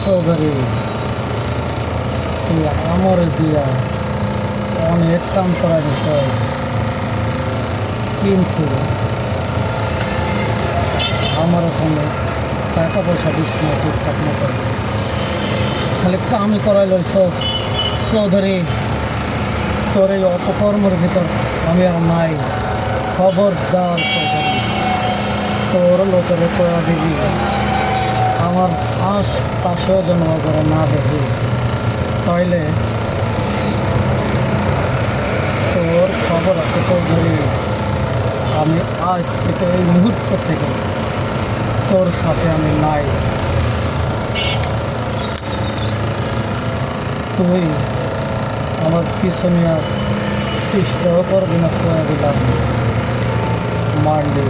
চৌধুরী, তুই আমার দিয়া অনেক কাম করা দিছস, কিন্তু আমার ওখানে টাকা পয়সা দিস না ঠিকঠাক মতো, খালি কামই করাই লইছস। চৌধুরী, তোর এই অপকর্মের ভিতর আমি আর নাই। খবরদার চৌধুরী, তোর লোকের কয়া দিবি আমার আশপাশেও যেন করে না দেখি, তাইলে তোর খবর আছে চৌধুরী। আমি আজ থেকে এই মুহূর্ত থেকে তোর সাথে আমি নাই। তুই আমার পিছনে আর চেষ্টাও করবি না, করে দিলাম মারলি।